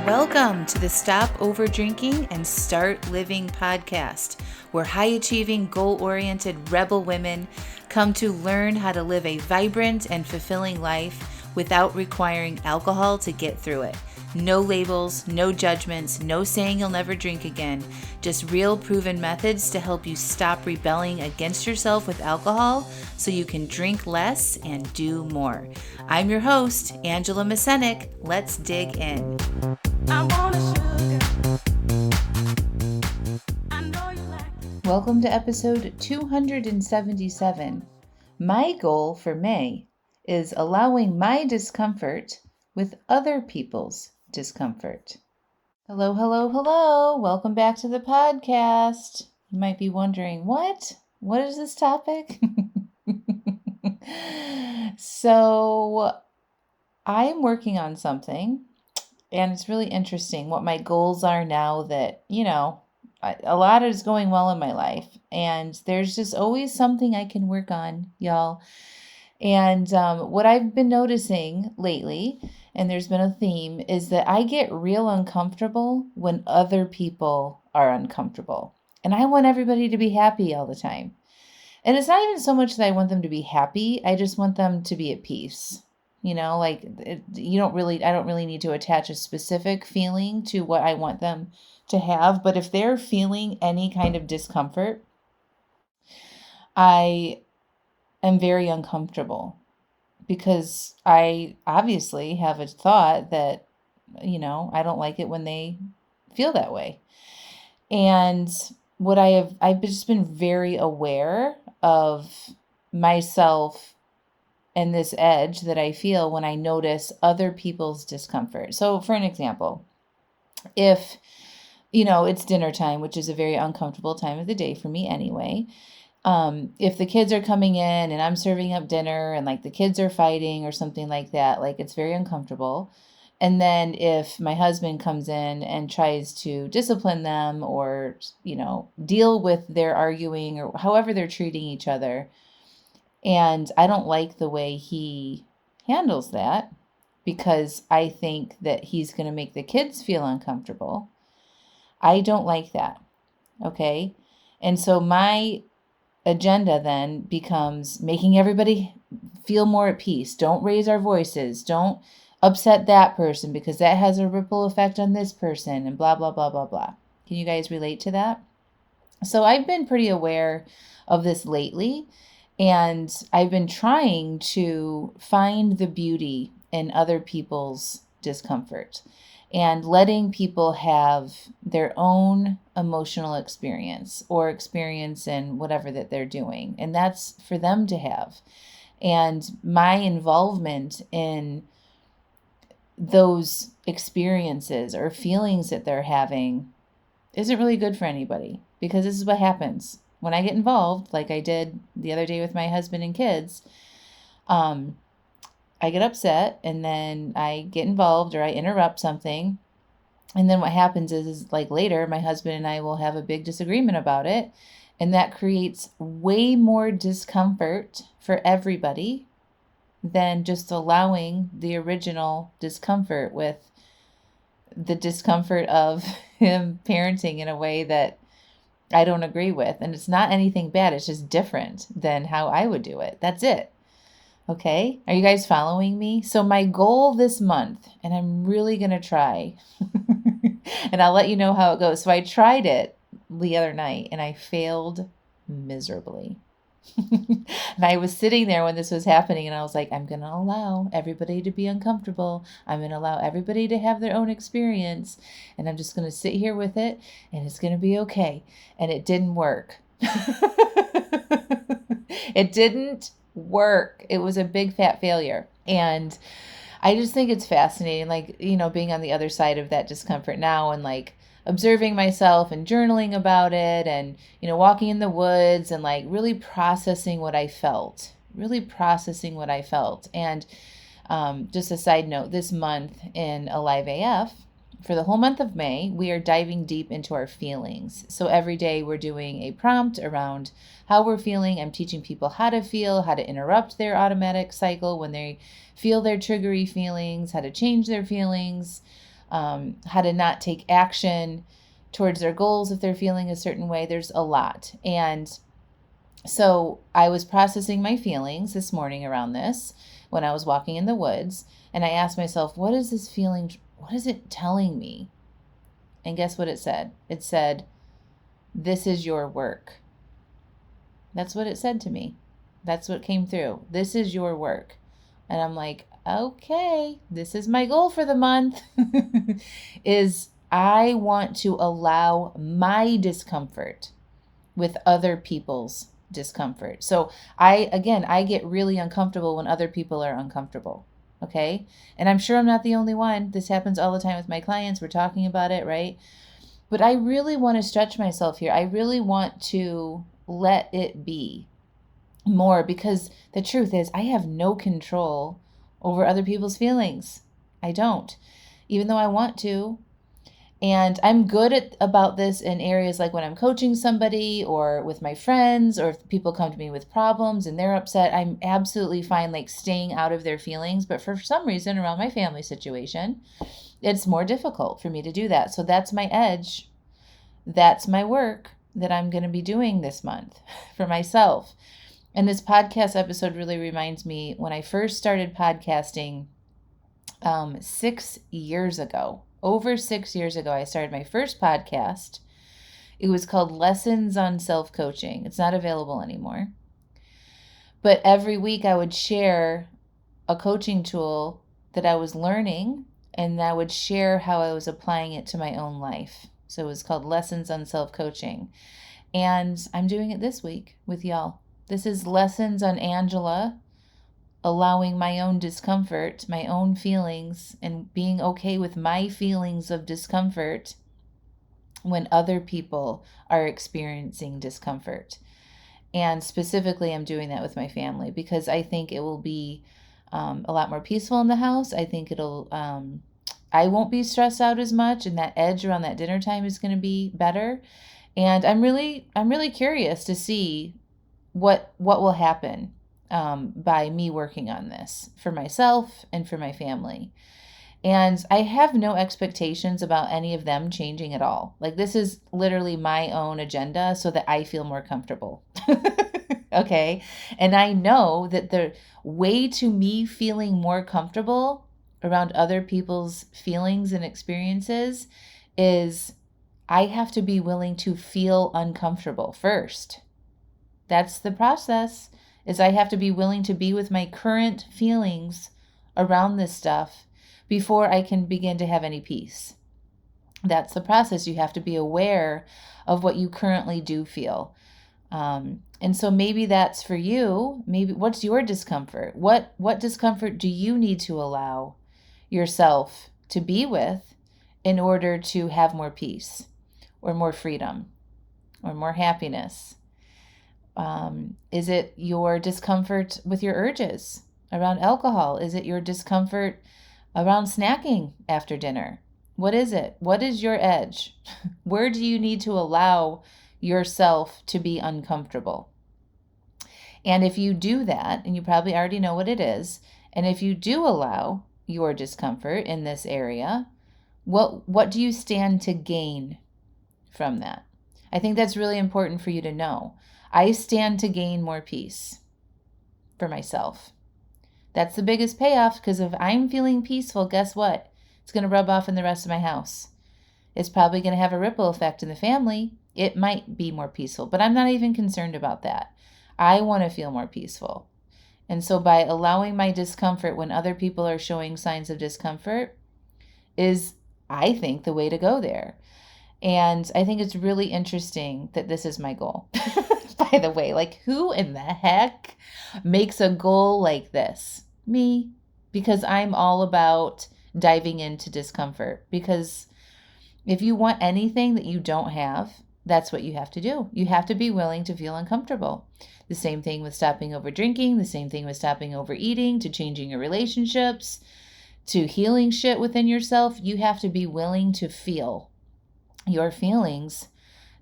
Welcome to the Stop Over Drinking and Start Living podcast, where high-achieving, goal-oriented rebel women come to learn how to live a vibrant and fulfilling life without requiring alcohol to get through it. No labels, no judgments, no saying you'll never drink again. Just real proven methods to help you stop rebelling against yourself with alcohol so you can drink less and do more. I'm your host, Angela Masenik. Let's dig in. Welcome to episode 277. My goal for May is allowing my discomfort with other people's discomfort. Hello, hello, hello. Welcome back to the podcast. You might be wondering, what is this topic? So I'm working on something, and it's really interesting what my goals are now that, a lot is going well in my life, and there's just always something I can work on, y'all. And what I've been noticing lately, and there's been a theme, is that I get real uncomfortable when other people are uncomfortable. And I want everybody to be happy all the time. And it's not even so much that I want them to be happy. I just want them to be at peace. I don't really need to attach a specific feeling to what I want them to have. But if they're feeling any kind of discomfort, I am very uncomfortable because I obviously have a thought that, I don't like it when they feel that way. And I've just been very aware of myself and this edge that I feel when I notice other people's discomfort. So for an example, if, it's dinner time, which is a very uncomfortable time of the day for me anyway. If the kids are coming in and I'm serving up dinner and the kids are fighting or something like that, it's very uncomfortable. And then if my husband comes in and tries to discipline them or, deal with their arguing or however they're treating each other, and I don't like the way he handles that because I think that he's going to make the kids feel uncomfortable. I don't like that. Okay. And so my agenda then becomes making everybody feel more at peace. Don't raise our voices. Don't upset that person because that has a ripple effect on this person and blah, blah, blah, blah, blah. Can you guys relate to that? So I've been pretty aware of this lately, and I've been trying to find the beauty in other people's discomfort and letting people have their own emotional experience or experience in whatever that they're doing. And that's for them to have. And my involvement in those experiences or feelings that they're having isn't really good for anybody, because this is what happens when I get involved, like I did the other day with my husband and kids. I get upset and then I get involved or I interrupt something. And then what happens is later, my husband and I will have a big disagreement about it. And that creates way more discomfort for everybody than just allowing the original discomfort with the discomfort of him parenting in a way that I don't agree with. And it's not anything bad. It's just different than how I would do it. That's it. Okay. Are you guys following me? So my goal this month, and I'm really going to try, and I'll let you know how it goes. So I tried it the other night and I failed miserably. And I was sitting there when this was happening and I was like, I'm going to allow everybody to be uncomfortable. I'm going to allow everybody to have their own experience. And I'm just going to sit here with it and it's going to be okay. And it didn't work. It didn't work. It was a big fat failure. And I just think it's fascinating, being on the other side of that discomfort now and observing myself and journaling about it and, walking in the woods and really processing what I felt. And just a side note, this month in Alive AF, for the whole month of May, we are diving deep into our feelings. So every day we're doing a prompt around how we're feeling. I'm teaching people how to feel, how to interrupt their automatic cycle when they feel their triggery feelings, how to change their feelings, how to not take action towards their goals if they're feeling a certain way. There's a lot. And so I was processing my feelings this morning around this when I was walking in the woods. And I asked myself, what is this feeling? What is it telling me? And guess what it said? It said, this is your work. That's what it said to me. That's what came through. This is your work. And I'm like, okay, this is my goal for the month, is I want to allow my discomfort with other people's discomfort. So I get really uncomfortable when other people are uncomfortable. Okay. And I'm sure I'm not the only one. This happens all the time with my clients. We're talking about it, right? But I really want to stretch myself here. I really want to let it be more, because the truth is I have no control over other people's feelings. I don't, even though I want to. And I'm good about this in areas like when I'm coaching somebody or with my friends, or if people come to me with problems and they're upset, I'm absolutely fine like staying out of their feelings. But for some reason around my family situation, it's more difficult for me to do that. So that's my edge. That's my work that I'm going to be doing this month for myself. And this podcast episode really reminds me when I first started podcasting 6 years ago. Over 6 years ago, I started my first podcast. It was called Lessons on Self-Coaching. It's not available anymore. But every week I would share a coaching tool that I was learning, and I would share how I was applying it to my own life. So it was called Lessons on Self-Coaching. And I'm doing it this week with y'all. This is Lessons on Angela, allowing my own discomfort, my own feelings, and being okay with my feelings of discomfort when other people are experiencing discomfort. And specifically, I'm doing that with my family because I think it will be a lot more peaceful in the house. I think I won't be stressed out as much, and that edge around that dinner time is going to be better. And I'm really curious to see what will happen by me working on this for myself and for my family. And I have no expectations about any of them changing at all. Like, this is literally my own agenda so that I feel more comfortable. Okay. And I know that the way to me feeling more comfortable around other people's feelings and experiences is I have to be willing to feel uncomfortable first. That's the process, is I have to be willing to be with my current feelings around this stuff before I can begin to have any peace. That's the process. You have to be aware of what you currently do feel. And so maybe that's for you. Maybe what's your discomfort? What discomfort do you need to allow yourself to be with in order to have more peace or more freedom or more happiness? Is it your discomfort with your urges around alcohol? Is it your discomfort around snacking after dinner? What is it? What is your edge? Where do you need to allow yourself to be uncomfortable? And if you do that, and you probably already know what it is, and if you do allow your discomfort in this area, what do you stand to gain from that? I think that's really important for you to know. I stand to gain more peace for myself. That's the biggest payoff, because if I'm feeling peaceful, guess what? It's going to rub off in the rest of my house. It's probably going to have a ripple effect in the family. It might be more peaceful, but I'm not even concerned about that. I want to feel more peaceful. And so by allowing my discomfort when other people are showing signs of discomfort is, I think, the way to go there. And I think it's really interesting that this is my goal. By the way, like, who in the heck makes a goal like this? Me. Because I'm all about diving into discomfort. Because if you want anything that you don't have, that's what you have to do. You have to be willing to feel uncomfortable. The same thing with stopping over drinking, the same thing with stopping overeating, to changing your relationships, to healing shit within yourself. You have to be willing to feel your feelings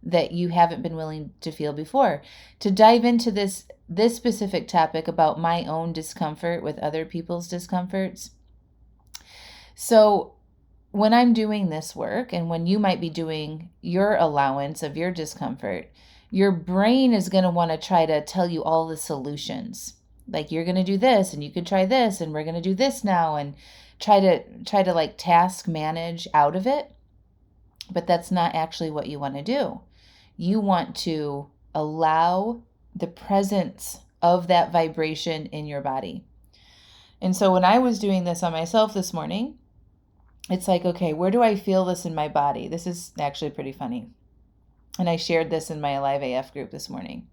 that you haven't been willing to feel before. To dive into this specific topic about my own discomfort with other people's discomforts. So when I'm doing this work and when you might be doing your allowance of your discomfort, your brain is going to want to try to tell you all the solutions. Like you're going to do this and you can try this and we're going to do this now and try to like task manage out of it. But that's not actually what you want to do. You want to allow the presence of that vibration in your body. And so when I was doing this on myself this morning, it's like, okay, where do I feel this in my body? This is actually pretty funny. And I shared this in my Alive AF group this morning.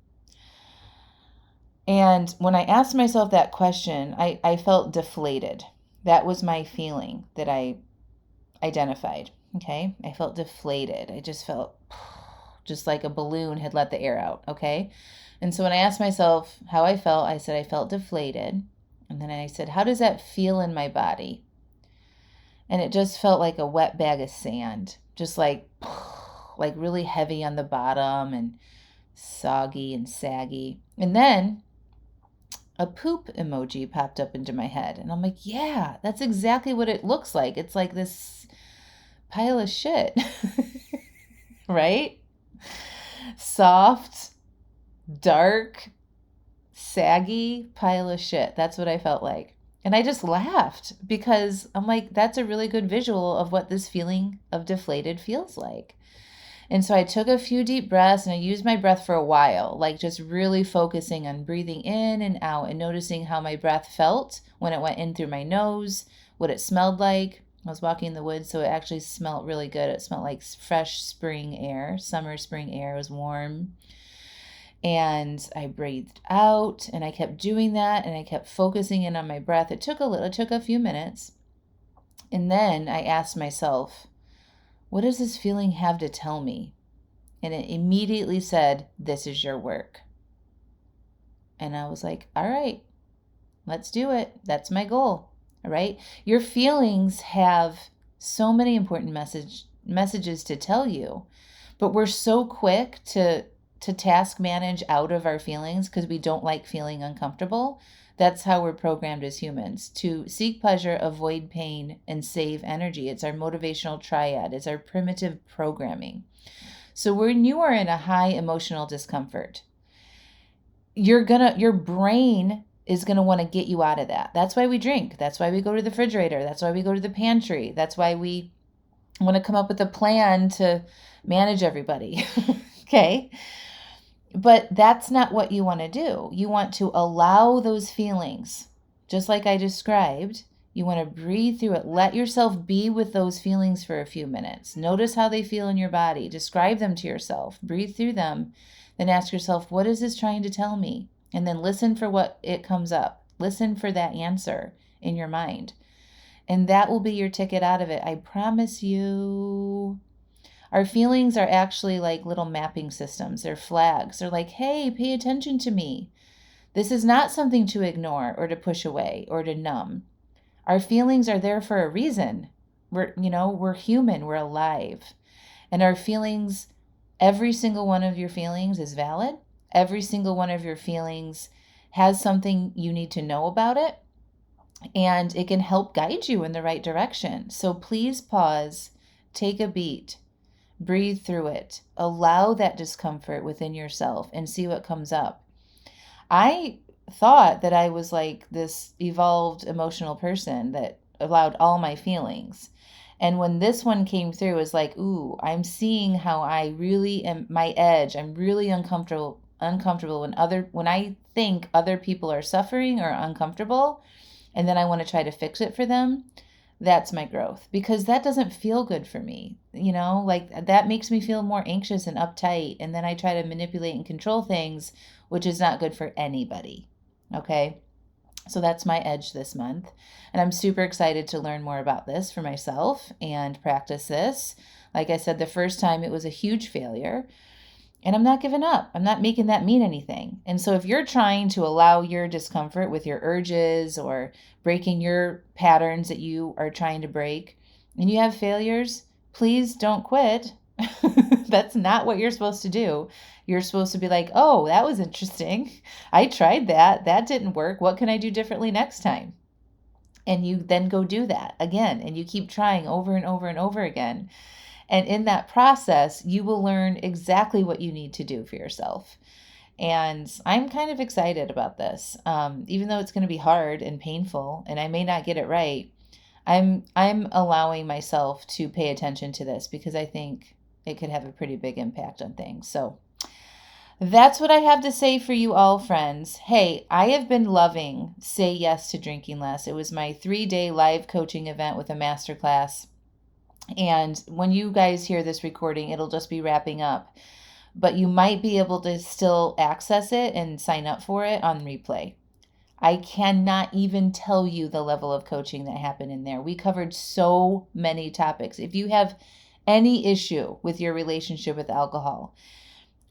And when I asked myself that question, I felt deflated. That was my feeling that I identified. Okay. I felt deflated. I just felt just like a balloon had let the air out. Okay. And so when I asked myself how I felt, I said I felt deflated. And then I said, how does that feel in my body? And it just felt like a wet bag of sand, just like really heavy on the bottom and soggy and saggy. And then a poop emoji popped up into my head. And I'm like, yeah, that's exactly what it looks like. It's like this pile of shit, right? Soft, dark, saggy pile of shit. That's what I felt like. And I just laughed because I'm like, that's a really good visual of what this feeling of deflated feels like. And so I took a few deep breaths and I used my breath for a while, like just really focusing on breathing in and out and noticing how my breath felt when it went in through my nose, what it smelled like. I was walking in the woods, so it actually smelled really good. It smelled like fresh spring air, summer spring air. It was warm. And I breathed out and I kept doing that and I kept focusing in on my breath. It took a few minutes. And then I asked myself, what does this feeling have to tell me? And it immediately said, this is your work. And I was like, all right, let's do it. That's my goal. All right. Your feelings have so many important messages to tell you, but we're so quick to task manage out of our feelings because we don't like feeling uncomfortable. That's how we're programmed as humans, to seek pleasure, avoid pain, and save energy. It's our motivational triad. It's our primitive programming. So when you are in a high emotional discomfort, your brain is going to want to get you out of that. That's why we drink. That's why we go to the refrigerator. That's why we go to the pantry. That's why we want to come up with a plan to manage everybody. Okay? But that's not what you want to do. You want to allow those feelings, just like I described. You want to breathe through it. Let yourself be with those feelings for a few minutes. Notice how they feel in your body. Describe them to yourself. Breathe through them. Then ask yourself, what is this trying to tell me? And then listen for what it comes up. Listen for that answer in your mind. And that will be your ticket out of it. I promise you. Our feelings are actually like little mapping systems. They're flags. They're like, hey, pay attention to me. This is not something to ignore or to push away or to numb. Our feelings are there for a reason. We're human. We're alive. And our feelings, every single one of your feelings is valid. Every single one of your feelings has something you need to know about it. And it can help guide you in the right direction. So please pause, take a beat. Breathe through it. Allow that discomfort within yourself and see what comes up. I thought that I was like this evolved emotional person that allowed all my feelings. And when this one came through, it was like, ooh, I'm seeing how I really am my edge. I'm really uncomfortable when I think other people are suffering or uncomfortable, and then I want to try to fix it for them. That's my growth, because that doesn't feel good for me. Like that makes me feel more anxious and uptight. And then I try to manipulate and control things, which is not good for anybody. Okay. So that's my edge this month. And I'm super excited to learn more about this for myself and practice this. Like I said, the first time it was a huge failure. And I'm not giving up. I'm not making that mean anything. And so if you're trying to allow your discomfort with your urges or breaking your patterns that you are trying to break, and you have failures, please don't quit. That's not what you're supposed to do. You're supposed to be like, oh, that was interesting. I tried that. That didn't work. What can I do differently next time? And you then go do that again, and you keep trying over and over and over again. And in that process, you will learn exactly what you need to do for yourself. And I'm kind of excited about this, even though it's going to be hard and painful, and I may not get it right. I'm allowing myself to pay attention to this because I think it could have a pretty big impact on things. So that's what I have to say for you all, friends. Hey, I have been loving Say Yes to Drinking Less. It was my 3-day live coaching event with a masterclass. And when you guys hear this recording, it'll just be wrapping up. But you might be able to still access it and sign up for it on replay. I cannot even tell you the level of coaching that happened in there. We covered so many topics. If you have any issue with your relationship with alcohol,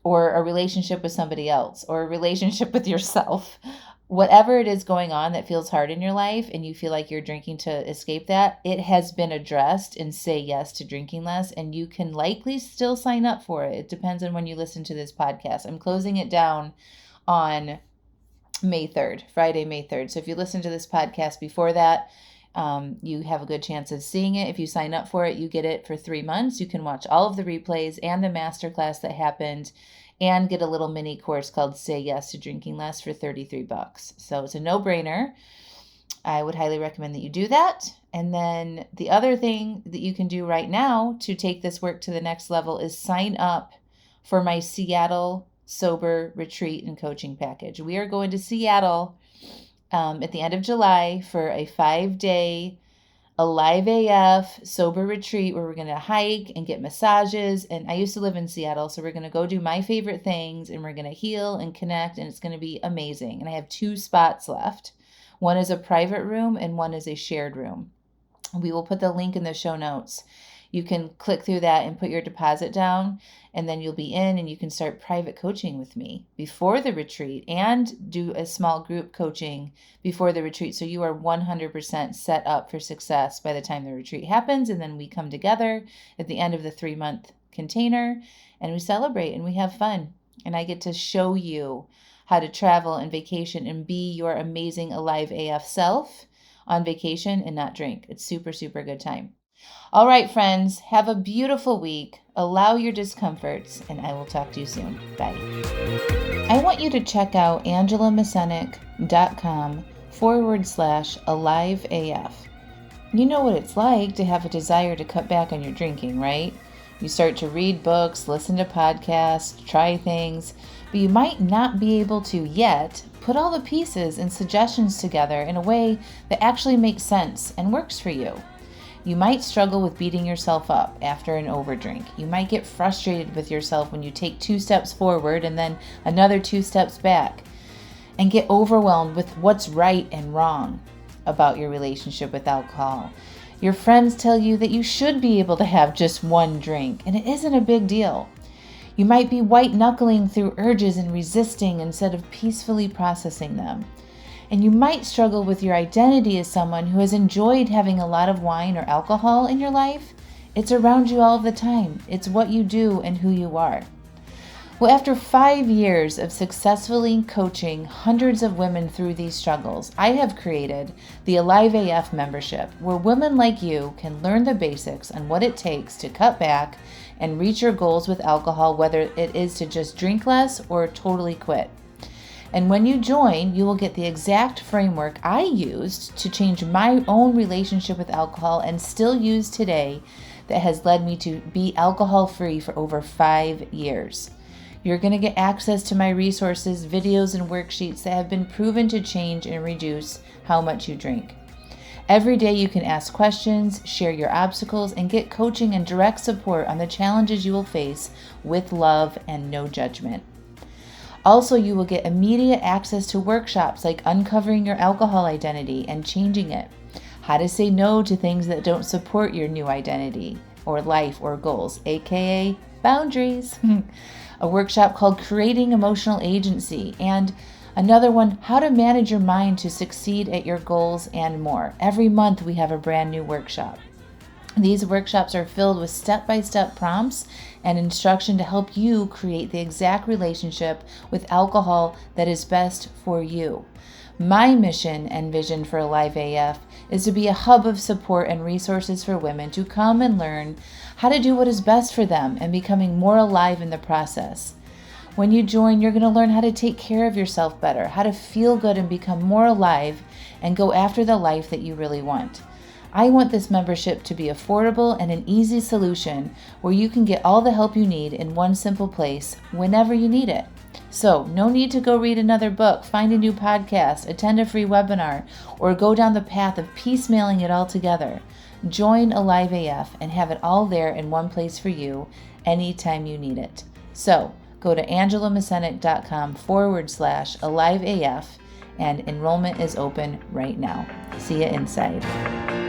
or a relationship with somebody else, or a relationship with yourself, whatever it is going on that feels hard in your life and you feel like you're drinking to escape that, it has been addressed in Say Yes to Drinking Less, and you can likely still sign up for it. It depends on when you listen to this podcast. I'm closing it down on May 3rd, Friday, May 3rd. So if you listen to this podcast before that, you have a good chance of seeing it. If you sign up for it, you get it for 3 months. You can watch all of the replays and the masterclass that happened and get a little mini course called Say Yes to Drinking Less for $33. So it's a no-brainer. I would highly recommend that you do that. And then the other thing that you can do right now to take this work to the next level is sign up for my Seattle Sober Retreat and Coaching Package. We are going to Seattle at the end of July for a 5-day Alive AF sober retreat where we're going to hike and get massages. And I used to live in Seattle, so we're going to go do my favorite things, and we're going to heal and connect, and it's going to be amazing. And I have 2 spots left. One is a private room and one is a shared room. We will put the link in the show notes. You can click through that and put your deposit down, and then you'll be in and you can start private coaching with me before the retreat and do a small group coaching before the retreat. So you are 100% set up for success by the time the retreat happens. And then we come together at the end of the 3-month container and we celebrate and we have fun. And I get to show you how to travel and vacation and be your amazing Alive AF self on vacation and not drink. It's super, super good time. All right, friends, have a beautiful week. Allow your discomforts, and I will talk to you soon. Bye. I want you to check out AngelaMasenic.com/AliveAF. You know what it's like to have a desire to cut back on your drinking, right? You start to read books, listen to podcasts, try things, but you might not be able to yet put all the pieces and suggestions together in a way that actually makes sense and works for you. You might struggle with beating yourself up after an overdrink. You might get frustrated with yourself when you take 2 steps forward and then another 2 steps back, and get overwhelmed with what's right and wrong about your relationship with alcohol. Your friends tell you that you should be able to have just 1 drink, and it isn't a big deal. You might be white-knuckling through urges and resisting instead of peacefully processing them. And you might struggle with your identity as someone who has enjoyed having a lot of wine or alcohol in your life. It's around you all the time. It's what you do and who you are. Well, after 5 years of successfully coaching hundreds of women through these struggles, I have created the Alive AF membership, where women like you can learn the basics on what it takes to cut back and reach your goals with alcohol, whether it is to just drink less or totally quit. And when you join, you will get the exact framework I used to change my own relationship with alcohol and still use today, that has led me to be alcohol-free for over 5 years. You're going to get access to my resources, videos, and worksheets that have been proven to change and reduce how much you drink. Every day you can ask questions, share your obstacles, and get coaching and direct support on the challenges you will face with love and no judgment. Also, you will get immediate access to workshops like uncovering your alcohol identity and changing it, how to say no to things that don't support your new identity or life or goals, aka boundaries, a workshop called Creating Emotional Agency, and another one, How to Manage Your Mind to Succeed at Your Goals, and more. Every month we have a brand new workshop. These workshops are filled with step-by-step prompts and instruction to help you create the exact relationship with alcohol that is best for you. My mission and vision for Alive AF is to be a hub of support and resources for women to come and learn how to do what is best for them and becoming more alive in the process. When you join, you're going to learn how to take care of yourself better, how to feel good and become more alive and go after the life that you really want. I want this membership to be affordable and an easy solution where you can get all the help you need in one simple place whenever you need it. So, no need to go read another book, find a new podcast, attend a free webinar, or go down the path of piecemealing it all together. Join Alive AF and have it all there in one place for you anytime you need it. So, go to angelamesenic.com/AliveAF and enrollment is open right now. See you inside.